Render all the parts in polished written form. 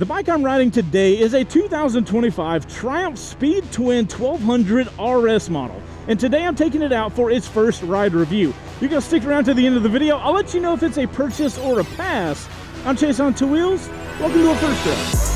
The bike I'm riding today is a 2025 Triumph Speed Twin 1200 RS model, and today I'm taking it out for its first ride review. You're gonna stick around to the end of the video. I'll let you know if it's a purchase or a pass. I'm Chaseontwowheels. Welcome to a first ride.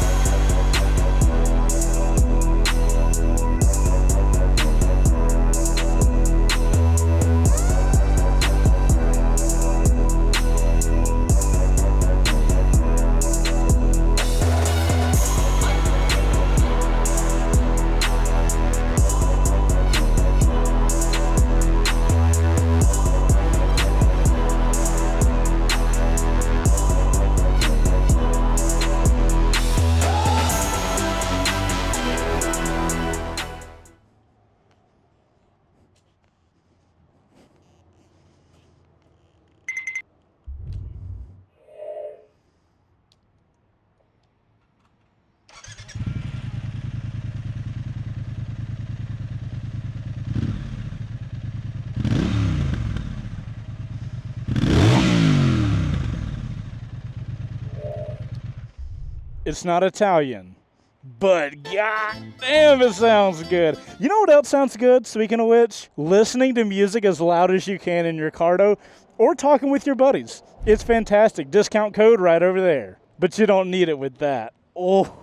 It's not Italian, but god damn, it sounds good. You know what else sounds good, speaking of which? Listening to music as loud as you can in your car, or talking with your buddies. It's fantastic. Discount code right over there. But you don't need it with that. Oh.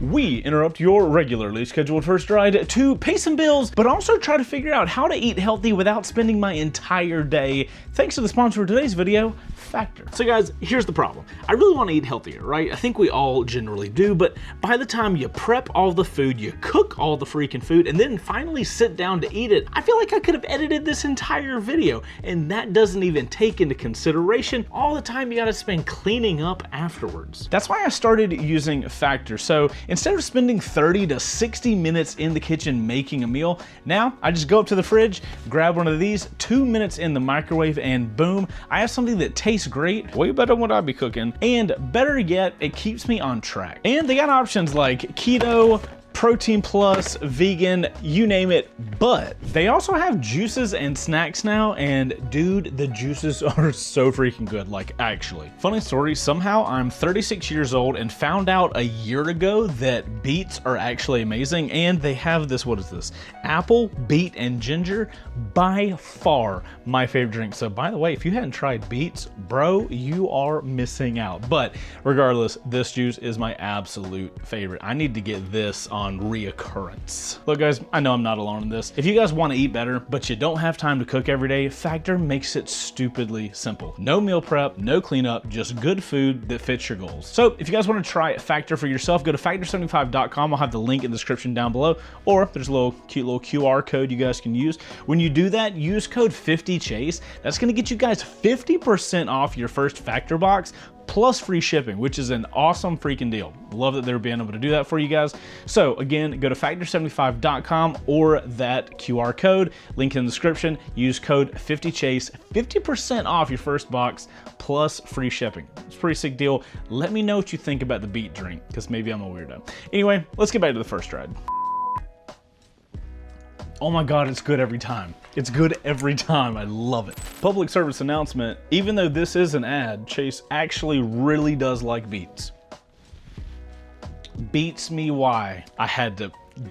We interrupt your regularly scheduled first ride to pay some bills, but also try to figure out how to eat healthy without spending my entire day. Thanks to the sponsor of today's video, Factor. So guys, here's the problem. I really want to eat healthier, right? I think we all generally do, but by the time you prep all the food, you cook all the freaking food, and then finally sit down to eat it, I feel like I could have edited this entire video, and that doesn't even take into consideration all the time you gotta spend cleaning up afterwards. That's why I started using Factor. So instead of spending 30 to 60 minutes in the kitchen making a meal, now I just go up to the fridge, grab one of these, 2 minutes in the microwave, and boom, I have something that tastes great, way better than what I'd be cooking, and better yet, it keeps me on track. And they got options like keto, protein plus, vegan, you name it, but they also have juices and snacks now, and dude, the juices are so freaking good, like actually. Funny story, somehow I'm 36 years old and found out a year ago that beets are actually amazing, and they have this, what is this? Apple, beet, and ginger, by far my favorite drink. So by the way, if you hadn't tried beets, bro, you are missing out. But regardless, this juice is my absolute favorite. I need to get this on reoccurrence. Look guys, I know I'm not alone in this. If you guys want to eat better, but you don't have time to cook every day, Factor makes it stupidly simple. No meal prep, no cleanup, just good food that fits your goals. So if you guys want to try Factor for yourself, go to factor75.com. I'll have the link in the description down below, or there's a cute little QR code you guys can use. When you do that, use code 50CHASE. That's going to get you guys 50% off your first Factor box, plus free shipping, which is an awesome freaking deal. Love that they're being able to do that for you guys. So again, go to factor75.com or that QR code, link in the description, use code 50CHASE, 50% off your first box plus free shipping. It's a pretty sick deal. Let me know what you think about the beet drink, because maybe I'm a weirdo. Anyway, let's get back to the first ride. Oh my God, it's good every time. It's good every time, I love it. Public service announcement, even though this is an ad, Chase actually really does like beets. Beats me why.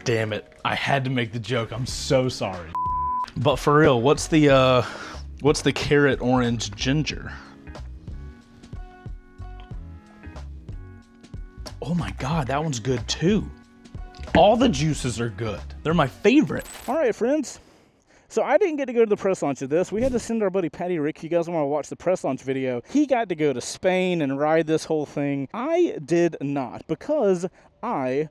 Damn it, I had to make the joke, I'm so sorry. But for real, what's the carrot orange ginger? Oh my God, that one's good too. All the juices are good. They're my favorite. All right, friends. So I didn't get to go to the press launch of this. We had to send our buddy Patty Rick. If you guys want to watch the press launch video, he got to go to Spain and ride this whole thing. I did not, because my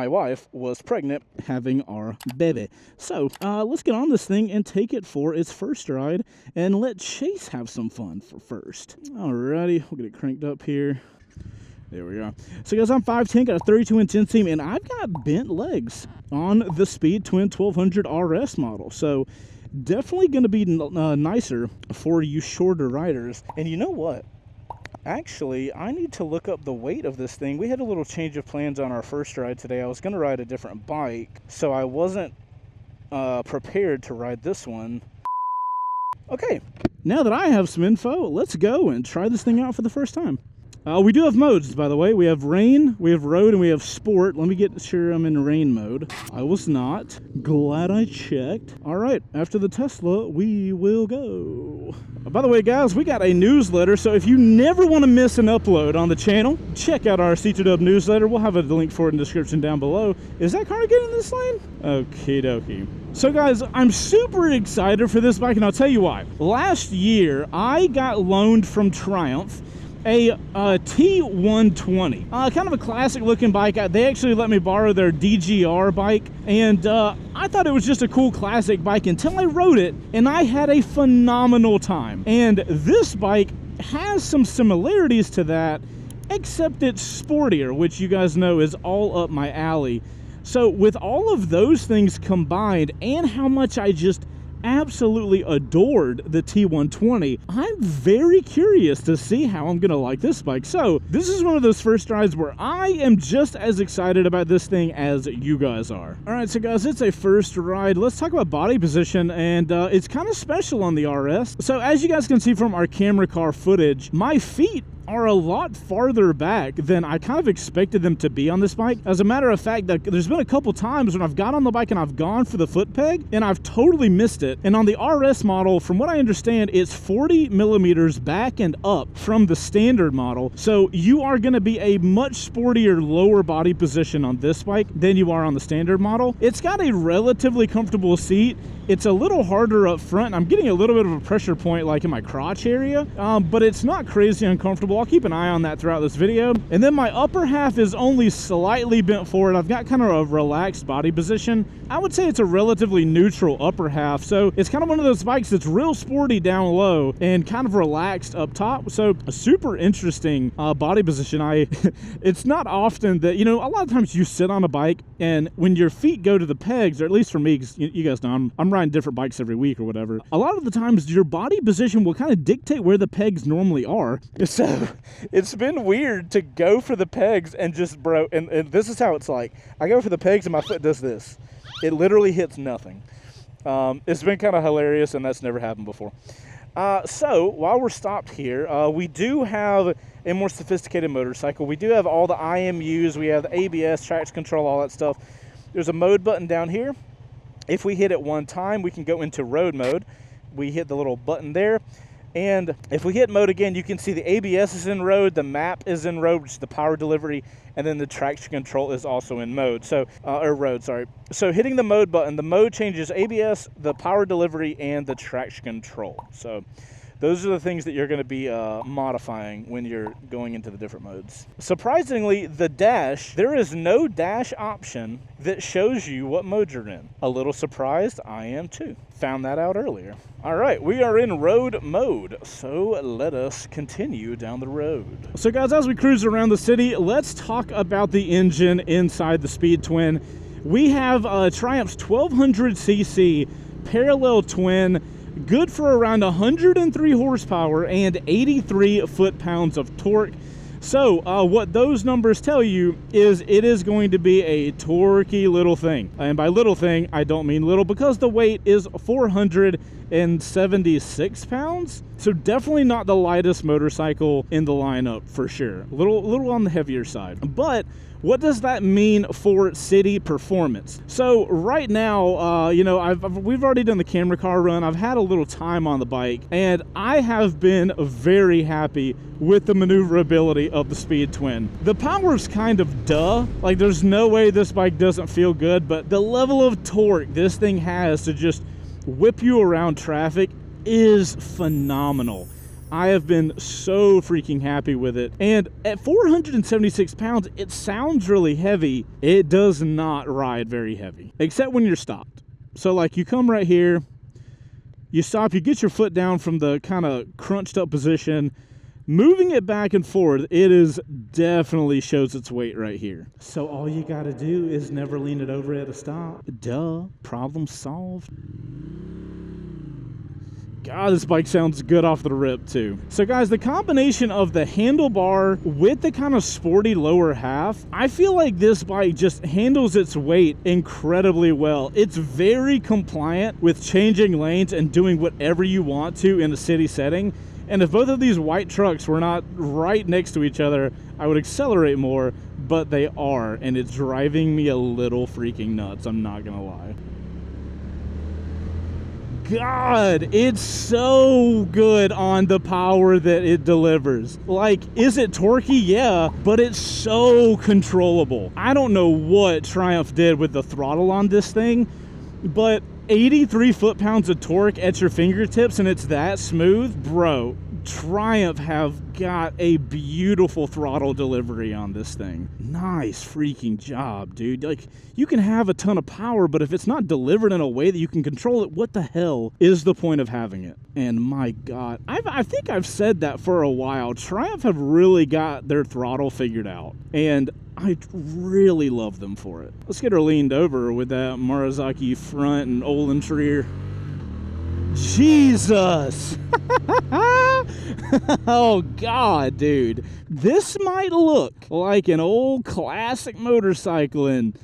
wife was pregnant having our baby. So let's get on this thing and take it for its first ride and let Chase have some fun for first. Alrighty, we'll get it cranked up here. There we are. So guys, I'm 5'10", got a 32-inch inseam, and I've got bent legs on the Speed Twin 1200 RS model. So definitely going to be nicer for you shorter riders. And you know what? Actually, I need to look up the weight of this thing. We had a little change of plans on our first ride today. I was going to ride a different bike, so I wasn't prepared to ride this one. Okay, now that I have some info, let's go and try this thing out for the first time. We do have modes, by the way. We have rain, we have road, and we have sport. Let me get sure I'm in rain mode. I was not. Glad I checked. All right, after the Tesla, we will go. By the way, guys, we got a newsletter, so if you never want to miss an upload on the channel, check out our C2W Newsletter. We'll have a link for it in the description down below. Is that car getting in this lane? Okie dokie. So guys, I'm super excited for this bike, and I'll tell you why. Last year, I got loaned from Triumph a T120, kind of a classic looking bike. They actually let me borrow their DGR bike, and I thought it was just a cool classic bike until I rode it, and I had a phenomenal time. And this bike has some similarities to that, except it's sportier, which you guys know is all up my alley. So with all of those things combined, and how much I just absolutely adored the T120, I'm very curious to see how I'm gonna like this bike. So this is one of those first rides where I am just as excited about this thing as you guys are. All right, so guys, it's a first ride. Let's talk about body position, and it's kind of special on the RS. So as you guys can see from our camera car footage, my feet are a lot farther back than I kind of expected them to be on this bike. As a matter of fact, there's been a couple times when I've got on the bike and I've gone for the foot peg and I've totally missed it. And on the RS model, from what I understand, it's 40 millimeters back and up from the standard model. So you are going to be a much sportier lower body position on this bike than you are on the standard model. It's got a relatively comfortable seat. It's a little harder up front. I'm getting a little bit of a pressure point like in my crotch area, but it's not crazy uncomfortable. I'll keep an eye on that throughout this video. And then my upper half is only slightly bent forward. I've got kind of a relaxed body position. I would say it's a relatively neutral upper half. So it's kind of one of those bikes that's real sporty down low and kind of relaxed up top. So a super interesting body position. It's not often that, you know, a lot of times you sit on a bike and when your feet go to the pegs, or at least for me, because you guys know I'm riding different bikes every week or whatever, a lot of the times your body position will kind of dictate where the pegs normally are. So it's been weird to go for the pegs and just, bro, and this is how it's like. I go for the pegs and my foot does this. It literally hits nothing. It's been kind of hilarious, and that's never happened before. So while we're stopped here, we do have a more sophisticated motorcycle. We do have all the IMUs. We have the ABS, traction control, all that stuff. There's a mode button down here. If we hit it one time, we can go into road mode. We hit the little button there. And if we hit mode again, you can see the ABS is in road, the map is in road, which is the power delivery, and then the traction control is also in mode. So, or road, sorry. So hitting the mode button, the mode changes ABS, the power delivery, and the traction control. So those are the things that you're going to be modifying when you're going into the different modes. Surprisingly, the dash, there is no dash option that shows you what mode you're in. A little surprised, I am too. Found that out earlier. All right, we are in road mode, so let us continue down the road. So guys, as we cruise around the city, let's talk about the engine inside the Speed Twin. We have Triumph's 1200cc parallel twin, good for around 103 horsepower and 83 foot-pounds of torque. So what those numbers tell you is it is going to be a torquey little thing. And by little thing, I don't mean little, because the weight is 476 pounds. So definitely not the lightest motorcycle in the lineup for sure. A little on the heavier side. But what does that mean for city performance? So right now, you know, we've already done the camera car run. I've had a little time on the bike, and I have been very happy with the maneuverability of the Speed Twin. The power's kind of duh. Like, there's no way this bike doesn't feel good, but the level of torque this thing has to just whip you around traffic is phenomenal. I have been so freaking happy with it. And at 476 pounds, it sounds really heavy. It does not ride very heavy, except when you're stopped. So like, you come right here, you stop, you get your foot down from the kind of crunched up position, moving it back and forth, it is definitely shows its weight right here. So all you gotta do is never lean it over at a stop. Duh, problem solved. God, this bike sounds good off the rip too. So guys, the combination of the handlebar with the kind of sporty lower half, I feel like this bike just handles its weight incredibly well. It's very compliant with changing lanes and doing whatever you want to in a city setting. And if both of these white trucks were not right next to each other, I would accelerate more, but they are, and it's driving me a little freaking nuts, I'm not gonna lie. God, it's so good on the power that it delivers. Like, is it torquey? Yeah, but it's so controllable. I don't know what Triumph did with the throttle on this thing, but 83 foot-pounds of torque at your fingertips and it's that smooth? Bro, Triumph have got a beautiful throttle delivery on this thing. Nice freaking job, dude. Like, you can have a ton of power, but if it's not delivered in a way that you can control it, what the hell is the point of having it? And my God, I think I've said that for a while. Triumph have really got their throttle figured out, and I really love them for it. Let's get her leaned over with that Marzocchi front and Öhlins rear. Jesus! Oh God, dude. This might look like an old classic motorcycle, and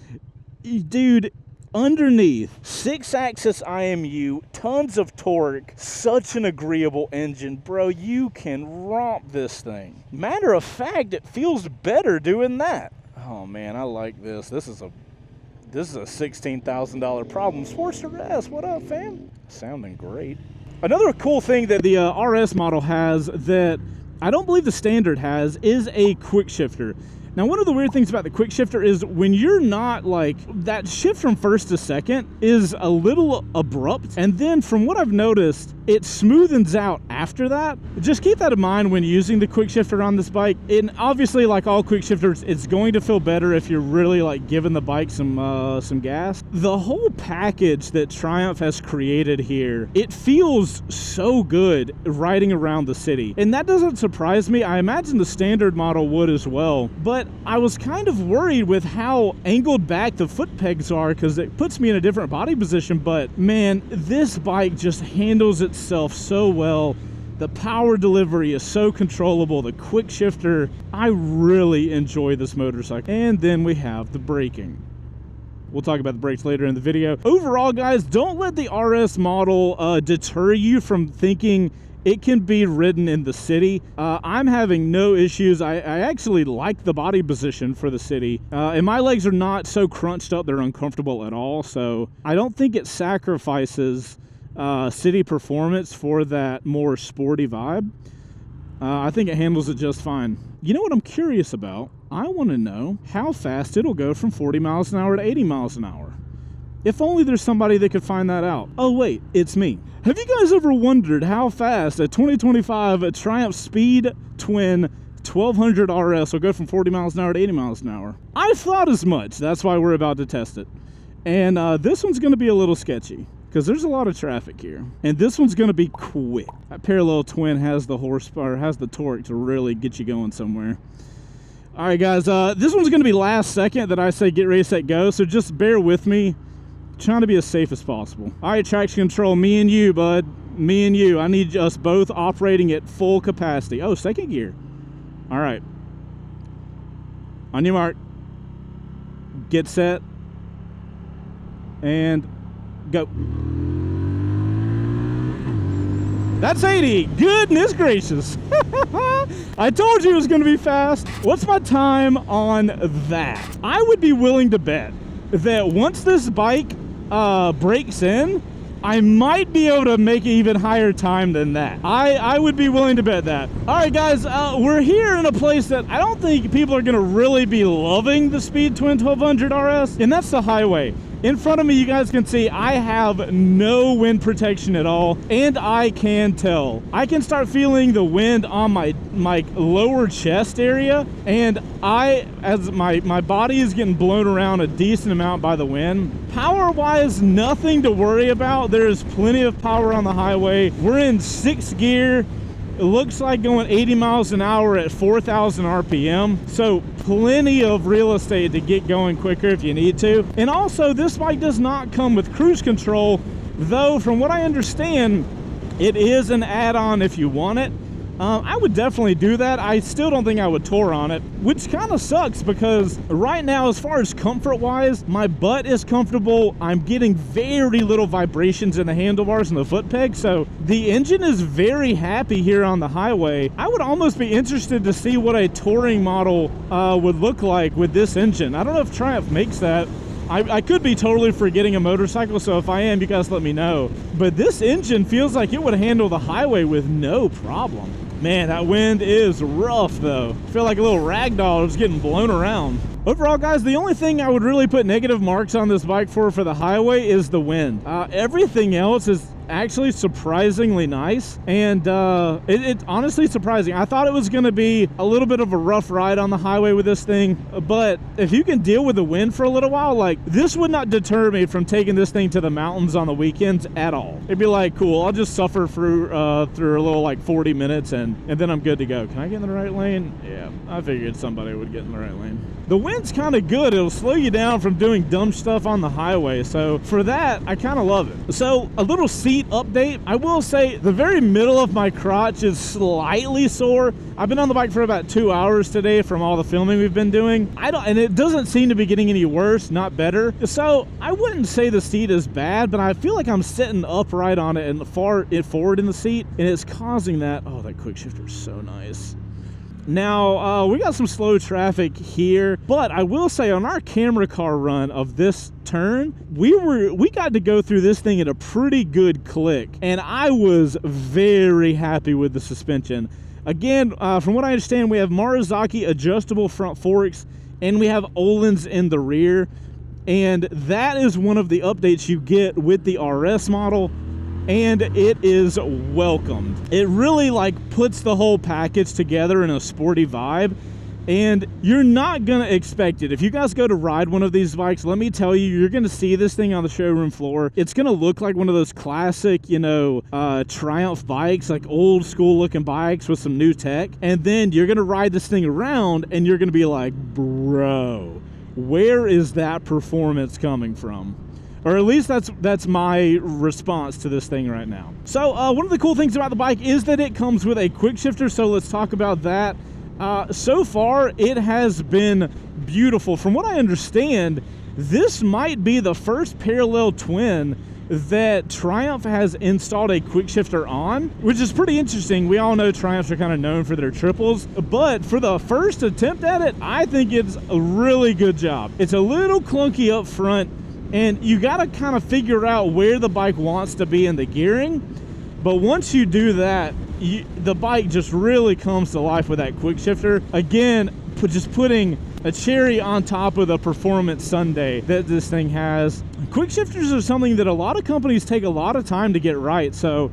dude, underneath, 6-axis IMU, tons of torque, such an agreeable engine. Bro, you can romp this thing. Matter of fact, it feels better doing that. Oh man, I like this. This is a $16,000 problem. Sportster S, what up, fam? Sounding great. Another cool thing that the RS model has that I don't believe the standard has is a quick shifter. Now, one of the weird things about the quick shifter is when you're not, like, that shift from first to second is a little abrupt. And then from what I've noticed, it smoothens out after that. Just keep that in mind when using the quick shifter on this bike. And obviously, like all quick shifters, it's going to feel better if you're really, like, giving the bike some gas. The whole package that Triumph has created here, it feels so good riding around the city. And that doesn't surprise me. I imagine the standard model would as well. But I was kind of worried with how angled back the foot pegs are because it puts me in a different body position. But man, this bike just handles itself so well. The power delivery is so controllable. The quick shifter, I really enjoy this motorcycle. And then we have the braking. We'll talk about the brakes later in the video. Overall, guys, don't let the RS model deter you from thinking it can be ridden in the city. I'm having no issues. I actually like the body position for the city. And my legs are not so crunched up they're uncomfortable at all. So I don't think it sacrifices city performance for that more sporty vibe. I think it handles it just fine. You know what I'm curious about? I want to know how fast it'll go from 40 miles an hour to 80 miles an hour. If only there's somebody that could find that out. Oh wait, it's me. Have you guys ever wondered how fast a 2025 Triumph Speed Twin 1200 RS will go from 40 miles an hour to 80 miles an hour? I thought as much. That's why we're about to test it. And this one's going to be a little sketchy because there's a lot of traffic here. And this one's going to be quick. That parallel twin has the horsepower, has the torque to really get you going somewhere. All right, guys, this one's going to be last second that I say get ready, set, go. So just bear with me. Trying to be as safe as possible. All right, traction control, me and you, bud. Me and you. I need us both operating at full capacity. Oh, second gear. All right. On your mark. Get set. And go. That's 80. Goodness gracious. I told you it was going to be fast. What's my time on that? I would be willing to bet that once this bike breaks in, I might be able to make an even higher time than that. I would be willing to bet that. All right, guys, we're here in a place that I don't think people are going to really be loving the Speed Twin 1200 RS, and that's the highway. In front of me, you guys can see I have no wind protection at all, and I can tell. I can start feeling the wind on my lower chest area, and as my body is getting blown around a decent amount by the wind. Power-wise, nothing to worry about. There's plenty of power on the highway. We're in 6th gear. It looks like going 80 miles an hour at 4,000 RPM. So plenty of real estate to get going quicker if you need to. And also, this bike does not come with cruise control, though from what I understand, it is an add-on if you want it. I would definitely do that. I still don't think I would tour on it, which kind of sucks because right now, as far as comfort-wise, my butt is comfortable. I'm getting very little vibrations in the handlebars and the foot peg, so the engine is very happy here on the highway. I would almost be interested to see what a touring model would look like with this engine. I don't know if Triumph makes that. I could be totally forgetting a motorcycle, so if I am, you guys let me know. But this engine feels like it would handle the highway with no problem. Man, that wind is rough, though. I feel like a little ragdoll is getting blown around. Overall, guys, the only thing I would really put negative marks on this bike for the highway is the wind. Everything else is actually surprisingly nice, and it's honestly surprising. I thought it was going to be a little bit of a rough ride on the highway with this thing, but if you can deal with the wind for a little while, like, this would not deter me from taking this thing to the mountains on the weekends at all. It'd be like, cool, I'll just suffer through a little like 40 minutes and then I'm good to go. Can I get in the right lane? Yeah, I figured somebody would get in the right lane. The wind's kind of good. It'll slow you down from doing dumb stuff on the highway, so for that, I kind of love it. So a little seat update. I will say the very middle of my crotch is slightly sore. I've been on the bike for about 2 hours today from all the filming we've been doing. And it doesn't seem to be getting any worse, not better. So I wouldn't say the seat is bad, but I feel like I'm sitting upright on it and forward in the seat, and it's causing that. Oh, that quick shifter is so nice. Now, we got some slow traffic here, but I will say on our camera car run of this turn, we got to go through this thing at a pretty good click, and I was very happy with the suspension. Again, from what I understand, we have Marzocchi adjustable front forks, and we have Öhlins in the rear, and that is one of the updates you get with the RS model, and it is welcomed. It really like puts the whole package together in a sporty vibe, and you're not gonna expect it. If you guys go to ride one of these bikes, let me tell you, you're gonna see this thing on the showroom floor. It's gonna look like one of those classic, Triumph bikes, like old school looking bikes with some new tech, and then you're gonna ride this thing around and you're gonna be like, bro, where is that performance coming from? Or at least that's my response to this thing right now. So one of the cool things about the bike is that it comes with a quick shifter, so let's talk about that. So far, it has been beautiful. From what I understand, this might be the first parallel twin that Triumph has installed a quick shifter on, which is pretty interesting. We all know Triumphs are kind of known for their triples, but for the first attempt at it, I think it's a really good job. It's a little clunky up front, and you got to kind of figure out where the bike wants to be in the gearing. But once you do that, the bike just really comes to life with that quick shifter. Again, just putting a cherry on top of the performance sundae that this thing has. Quick shifters are something that a lot of companies take a lot of time to get right. So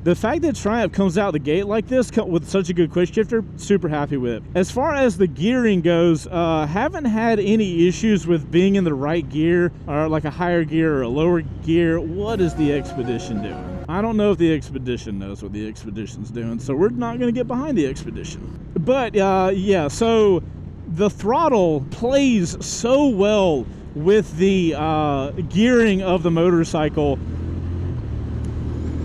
the fact that Triumph comes out the gate like this with such a good quick shifter, super happy with it. As far as the gearing goes, haven't had any issues with being in the right gear, or like a higher gear or a lower gear. What is the Expedition doing? I don't know if the Expedition knows what the Expedition's doing, so we're not going to get behind the Expedition. But yeah, so the Throttle plays so well with the gearing of the motorcycle.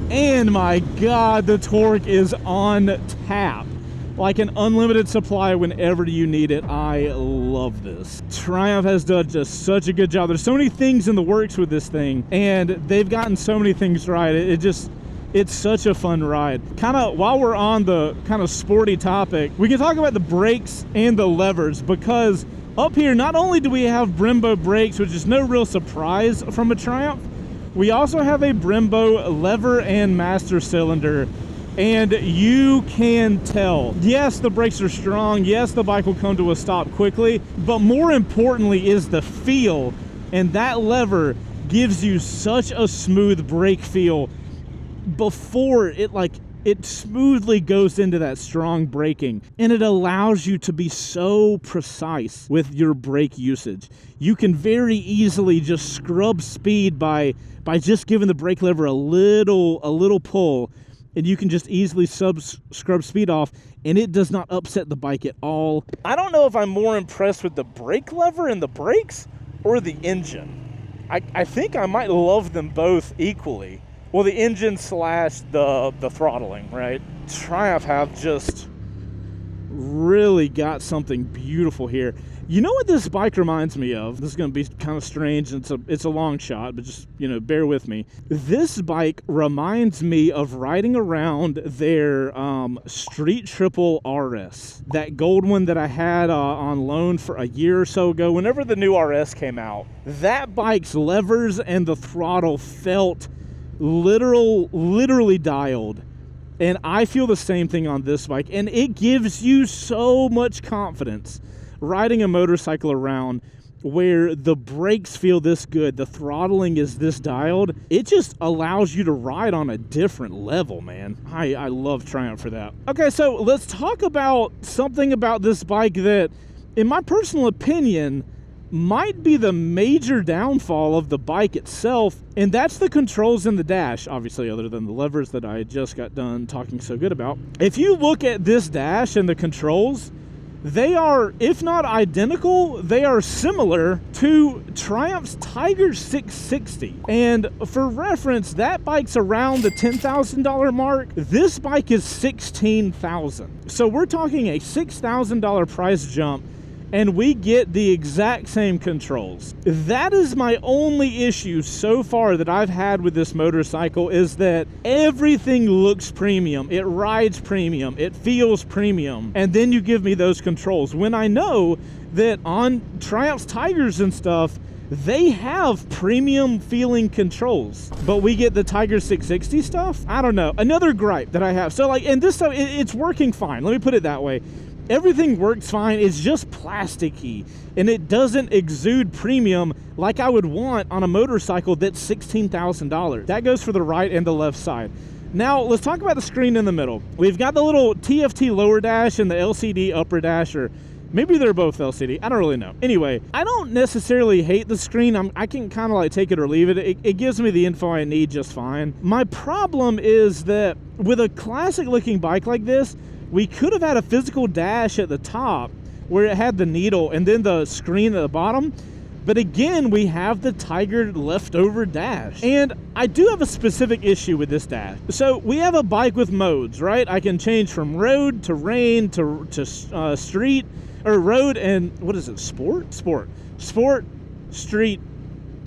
And my God, the torque is on tap. Like an unlimited supply whenever you need it. I love this. Triumph has done just such a good job. There's so many things in the works with this thing, and they've gotten so many things right. It's such a fun ride. Kind of, while we're on the kind of sporty topic, we can talk about the brakes and the levers, because up here, not only do we have Brembo brakes, which is no real surprise from a Triumph, we also have a Brembo lever and master cylinder, and you can tell. Yes, the brakes are strong. Yes, the bike will come to a stop quickly, but more importantly is the feel, and that lever gives you such a smooth brake feel before it smoothly goes into that strong braking, and it allows you to be so precise with your brake usage. You can very easily just scrub speed by just giving the brake lever a little pull, and you can just easily scrub speed off, and it does not upset the bike at all. I don't know if I'm more impressed with the brake lever and the brakes or the engine. I think I might love them both equally. well, the engine slash the throttling, right? Triumph have just really got something beautiful here. You know what this bike reminds me of? This is going to be kind of strange. It's a long shot, but just, bear with me. This bike reminds me of riding around their Street Triple RS. That gold one that I had on loan for a year or so ago. Whenever the new RS came out, that bike's levers and the throttle felt literally dialed. And I feel the same thing on this bike. And it gives you so much confidence riding a motorcycle around where the brakes feel this good, the throttling is this dialed. It just allows you to ride on a different level, man. I love Triumph for that. Okay, so let's talk about something about this bike that, in my personal opinion, might be the major downfall of the bike itself, and that's the controls in the dash, obviously, other than the levers that I just got done talking so good about. If you look at this dash and the controls, they are, if not identical, they are similar to Triumph's Tiger 660. And for reference, that bike's around the $10,000 mark. This bike is $16,000. So we're talking a $6,000 price jump, and we get the exact same controls. That is my only issue so far that I've had with this motorcycle, is that everything looks premium, it rides premium, it feels premium, and then you give me those controls when I know that on Triumph's Tigers and stuff, they have premium feeling controls, but we get the Tiger 660 stuff? I don't know. Another gripe that I have. So and this stuff, it's working fine. Let me put it that way. Everything works fine. It's just plasticky, and it doesn't exude premium like I would want on a motorcycle that's $16,000. That goes for the right and the left side. Now, let's talk about the screen in the middle. We've got the little TFT lower dash and the LCD upper dash, or maybe they're both LCD. I don't really know. Anyway, I don't necessarily hate the screen. I can kind of take it or leave it. It gives me the info I need just fine. My problem is that with a classic looking bike like this, we could have had a physical dash at the top where it had the needle and then the screen at the bottom. But again, we have the Tiger leftover dash. And I do have a specific issue with this dash. So we have a bike with modes, right? I can change from road to rain to street, or road and, what is it, sport, street,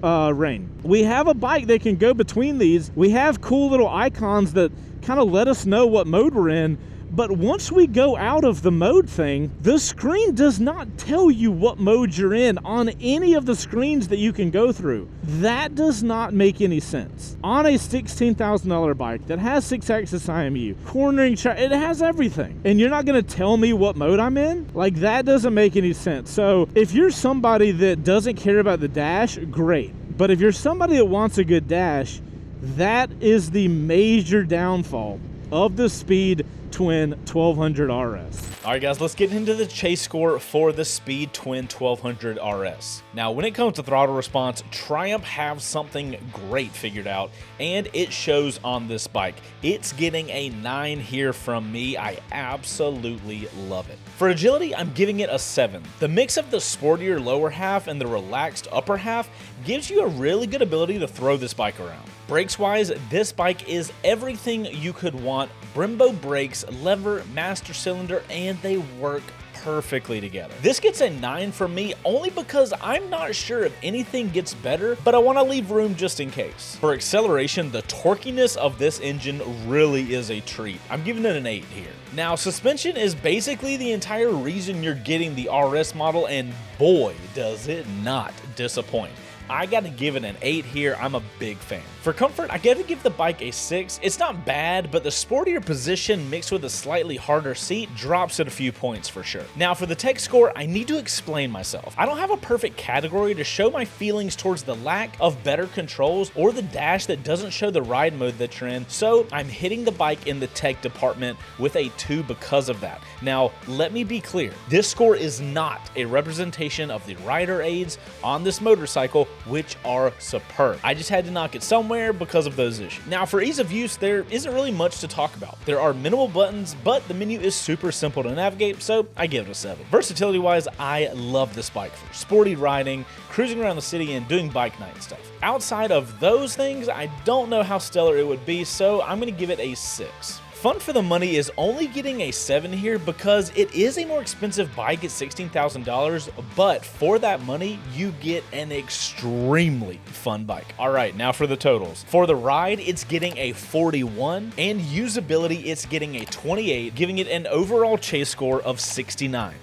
rain. We have a bike that can go between these. We have cool little icons that kind of let us know what mode we're in. But once we go out of the mode thing, the screen does not tell you what mode you're in on any of the screens that you can go through. That does not make any sense. On a $16,000 bike that has 6-axis IMU, cornering, it has everything. And you're not going to tell me what mode I'm in? That doesn't make any sense. So if you're somebody that doesn't care about the dash, great. But if you're somebody that wants a good dash, that is the major downfall of the Speed Twin 1200 RS. All right, guys, let's get into the chase score for the Speed Twin 1200 RS. Now, when it comes to throttle response, Triumph have something great figured out, and it shows on this bike. It's getting a 9 here from me. I absolutely love it. For agility, I'm giving it a 7. The mix of the sportier lower half and the relaxed upper half gives you a really good ability to throw this bike around. Brakes-wise, this bike is everything you could want. Brembo brakes, lever, master cylinder, and they work perfectly together. This gets a 9 from me only because I'm not sure if anything gets better, but I want to leave room just in case. For acceleration, the torquiness of this engine really is a treat. I'm giving it an 8 here. Now, suspension is basically the entire reason you're getting the RS model, and boy, does it not disappoint. I gotta give it an 8 here. I'm a big fan. For comfort, I gotta give the bike a 6. It's not bad, but the sportier position mixed with a slightly harder seat drops it a few points for sure. Now for the tech score, I need to explain myself. I don't have a perfect category to show my feelings towards the lack of better controls or the dash that doesn't show the ride mode that you're in, so I'm hitting the bike in the tech department with a 2 because of that. Now, let me be clear. This score is not a representation of the rider aids on this motorcycle which are superb. I just had to knock it somewhere because of those issues. Now, for ease of use, there isn't really much to talk about. There are minimal buttons, but the menu is super simple to navigate, so I give it a 7. Versatility-wise, I love this bike for sporty riding, cruising around the city, and doing bike night stuff. Outside of those things, I don't know how stellar it would be, so I'm going to give it a 6. Fun for the money is only getting a 7 here because it is a more expensive bike at $16,000, but for that money, you get an extremely fun bike. All right, now for the totals. For the ride, it's getting a 41, and usability, it's getting a 28, giving it an overall chase score of 69.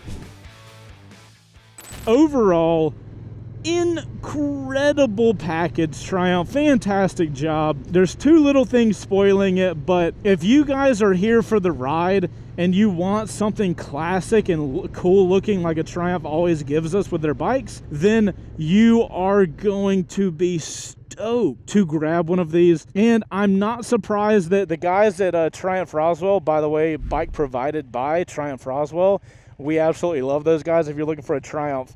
Overall, incredible package, Triumph. Fantastic job. There's two little things spoiling it, but if you guys are here for the ride and you want something classic and cool looking like a Triumph always gives us with their bikes, then you are going to be stoked to grab one of these. And I'm not surprised that the guys at Triumph Roswell, by the way, bike provided by Triumph Roswell, we absolutely love those guys. If you're looking for a Triumph,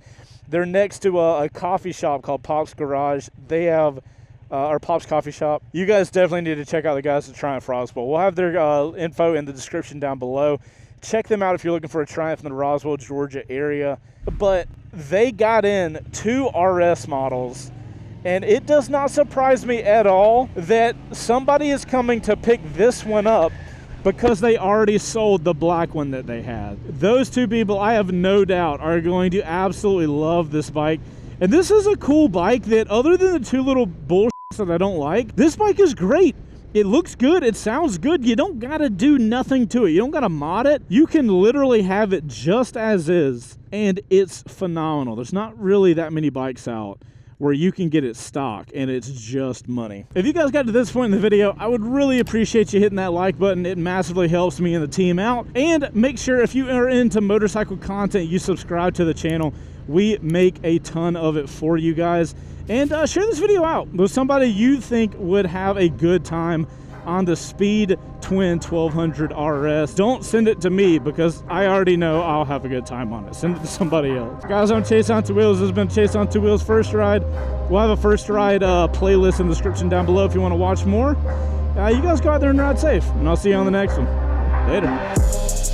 they're next to a coffee shop called Pop's Garage. They have, or Pop's Coffee Shop. You guys definitely need to check out the guys at Triumph Roswell. We'll have their info in the description down below. Check them out if you're looking for a Triumph in the Roswell, Georgia area. But they got in 2 RS models, and it does not surprise me at all that somebody is coming to pick this one up because they already sold the black one that they had. Those two people, I have no doubt, are going to absolutely love this bike. And this is a cool bike that, other than the two little bullshits that I don't like, this bike is great. It looks good. It sounds good. You don't gotta do nothing to it. You don't gotta mod it. You can literally have it just as is, and it's phenomenal. There's not really that many bikes out where you can get it stock and it's just money. If you guys got to this point in the video, I would really appreciate you hitting that like button. It massively helps me and the team out. And make sure if you are into motorcycle content, you subscribe to the channel. We make a ton of it for you guys. And share this video out with somebody you think would have a good time on the Speed Twin 1200 RS. Don't send it to me because I already know I'll have a good time on it. Send it to somebody else. Guys, I'm Chase on Two Wheels. This has been Chase on Two Wheels First Ride. We'll have a First Ride playlist in the description down below if you want to watch more. You guys go out there and ride safe, and I'll see you on the next one. Later.